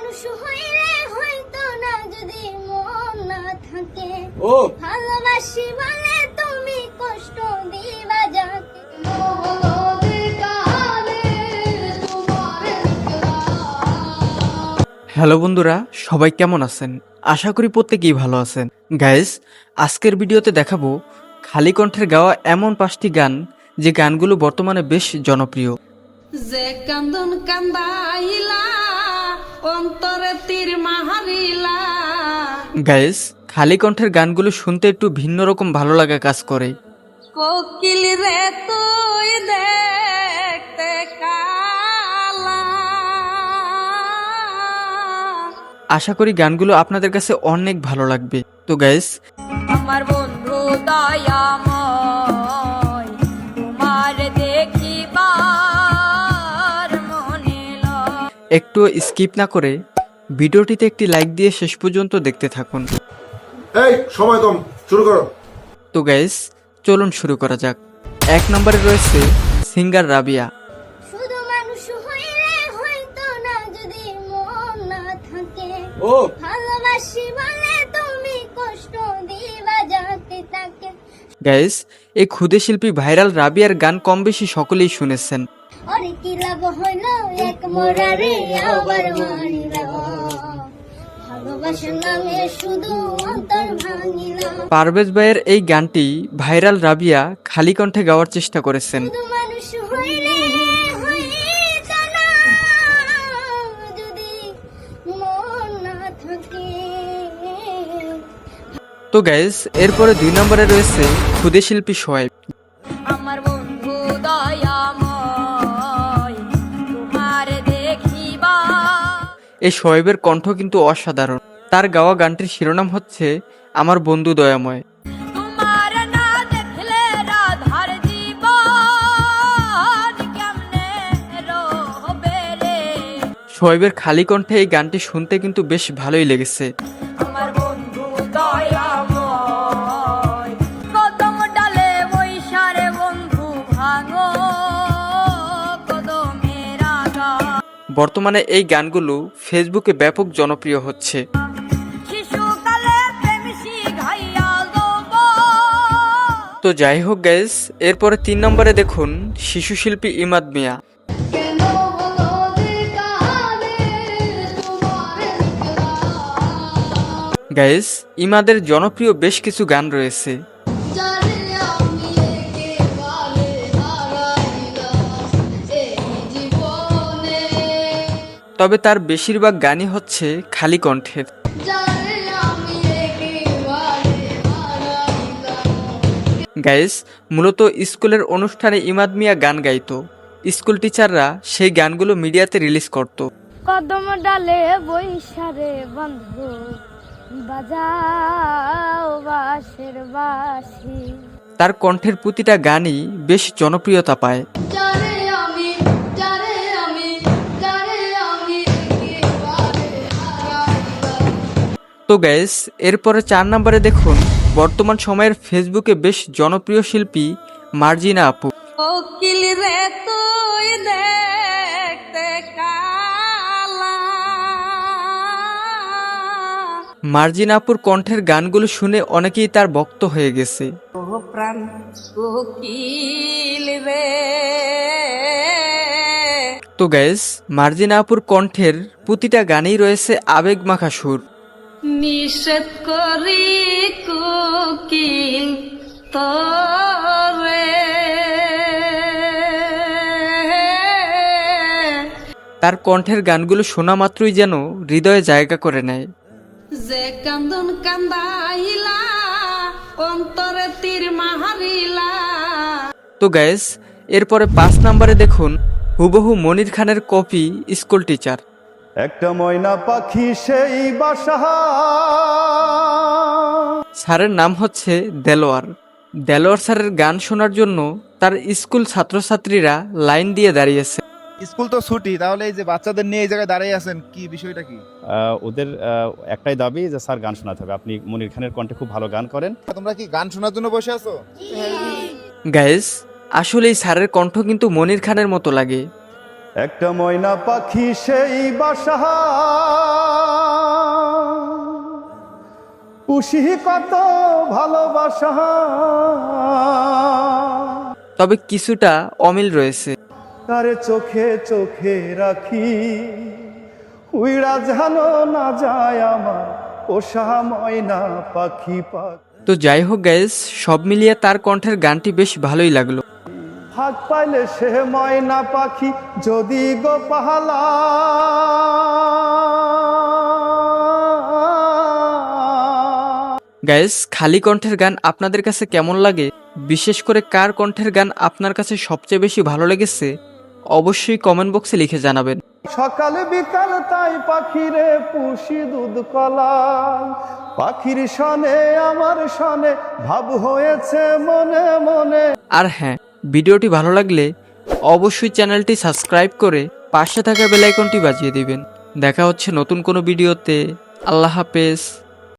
মানুষ হইলে হইতো না যদি মন না থাকে। ও ভালোবাসি বলে তুমি কষ্ট দিবা যাকে। হ্যালো বন্ধুরা, সবাই কেমন আছেন? আশা করি প্রত্যেকেই ভালো আছেন। গাইস, আজকের ভিডিওতে দেখাবো খালি কণ্ঠের গাওয়া এমন 5টি গান যে গানগুলো বর্তমানে বেশ জনপ্রিয়। যে কান্দন কান্দাইলা অন্তরে তীর মাহারিলা। গাইস, খালি কণ্ঠের গানগুলো শুনতে একটু ভিন্ন রকম ভালো লাগা কাজ করে। কোকিল রে তুই দেখতে কালা। আশা করি গানগুলো আপনাদের কাছে অনেক ভালো লাগবে। তো গাইস, আমার বন্ধু দয়াময় তোমার দেখিবার মনে লয়। একটু স্কিপ না করে ভিডিওটিতে একটি লাইক দিয়ে শেষ পর্যন্ত দেখতে থাকুন। এই সময় কম, শুরু করো। তো গাইস, চলুন শুরু করা যাক। 1 নম্বরে রয়েছে সিঙ্গার রাবিয়া। শুধু মানুষ হইলে হইতো না যদি মন না থাকে। ও ভালোবাসি বলে তুমি কষ্ট দিবা যাকে তাকে। গাইস, এই ক্ষুদে শিল্পী ভাইরাল রাবিয়ার গান কম বেশি সকলেই শুনেছেন। অরে কি লাভ হইল এক মোরারে আবার মারিল। ভালোবাসার নামে শুধু অন্তর ভাঙিল। পারভেজ ভাইয়ের এই গানটি ভাইরাল রাবিয়া খালি কণ্ঠে গাওয়ার চেষ্টা করেছেন। শুধু মানুষ হইলে হইতো না যদি মন না থাকে। তো গাইস, এরপরে 2 নম্বরে রয়েছে ক্ষুদে শিল্পী শোয়েব। আমার বন্ধু দয়াময় তোমার দেখিবা। এই শোয়েবের কণ্ঠ কিন্তু অসাধারণ। তার গাওয়া গানটির শিরোনাম হচ্ছে আমার বন্ধু দয়াময়। তোমার না দেখলে রাধার জীবন কেমনে রবে রে। শোয়েবের খালি কণ্ঠে এই গানটি শুনতে কিন্তু বেশ ভালোই লেগেছে। আমার বন্ধু দয়াময় কদম ডালে বৈশারে বন্ধু ভাঙো কদমের আগা। বর্তমানে এই গানগুলো ফেসবুকে ব্যাপক জনপ্রিয় হচ্ছে। শিশুকালে প্রেম শিখাইয়া দেব। তো যাই হোক গাইস, এরপরে 3 নম্বরে দেখুন শিশু শিল্পী ইমাদ মিয়া। গাইস, ইমাদের জনপ্রিয় বেশ কিছু গান রয়েছে। তবে তার বেশিরভাগ গানই হচ্ছে খালি কণ্ঠের। গাইস, মূলত স্কুলের অনুষ্ঠানে ইমাদ মিয়া গান গাইতো। স্কুল টিচাররা সেই গানগুলো মিডিয়াতে রিলিজ করত। কদম ডালে বৈশারে বন্ধু বাজাও বাঁশের বাঁশি। তার কণ্ঠের প্রতিটা গানই বেশ জনপ্রিয়তা পায়। তো গাইস, এরপরে 4 নম্বরে দেখুন বর্তমান সময়ের ফেসবুকে বেশ জনপ্রিয় শিল্পী মার্জিনা আপু। কোকিল রে তুই দেখতে কালা। মার্জিনা আপুর কণ্ঠের গানগুলো শুনে অনেকেই তার ভক্ত হয়ে গেছে। ও প্রাণ কোকিল রে। তো গাইস, মার্জিনা আপুর কণ্ঠের প্রতিটা গানেই রয়েছে আবেগ মাখা সুর। নিষেধ করি কোকিল তরে। তার কণ্ঠের গানগুলো শোনা মাত্রই যেন হৃদয়ে জায়গা করে নেয়। যে কান্দন কান্দাইলা অন্তরে তীর মাহারিলা। তো গাইস, এরপরে 5 নম্বরে দেখুন হুবহু মনির খানের কপি স্কুল টিচার। একটা ময়না পাখি সেই বাসা। স্যারের নাম হচ্ছে দেলোয়ার। দেলোয়ার স্যারের গান শোনার জন্য তার স্কুল ছাত্রছাত্রীরা লাইন দিয়ে দাঁড়িয়েছে। স্কুল তো ছুটি, তাহলে এই যে বাচ্চাদের নিয়ে এই জায়গায় দাঁড়িয়ে আছেন, কি বিষয়টা কি? ওদের একটাই দাবি যে স্যার গান শোনাতে হবে। আপনি মনির খানের কণ্ঠে খুব ভালো গান করেন। তোমরা কি গান শোনার জন্য বসে আছো? গাইস, আসলে এই স্যারের কণ্ঠ কিন্তু মনির খানের মতো লাগে। একটা ময়না পাখি সেই বাসা পুষি কত ভালোবাসা। তবে কিছুটা অমিল রয়েছে। তারে চোখে চোখে রাখি উইড়া জানো না যায় আমার পোষা ময়না পাখি পাখি। তো যাই হোক গাইস, সব মিলিয়ে তার কণ্ঠের গানটি বেশ ভালোই লাগলো। ভাগ পাইলে সে ময়না পাখি যদি গো পাহালা গাইস, খালি কণ্ঠের গান আপনাদের কাছে কেমন লাগে, বিশেষ করে কার কণ্ঠের গান আপনার কাছে সবচেয়ে বেশি ভালো লেগেছে, অবশ্যই কমেন্ট বক্সে লিখে জানাবেন। সকালে বিকাল তাই পাখিরে পুষি দুধ কলাই পাখির সনে আমার সনে ভাব হয়েছে মনে মনে। আর হ্যাঁ, ভিডিওটি ভালো লাগলে অবশ্যই চ্যানেলটি সাবস্ক্রাইব করে পাশে থাকা বেল আইকনটি বাজিয়ে দিবেন। দেখা হচ্ছে নতুন কোনো ভিডিওতে। আল্লাহ হাফেজ।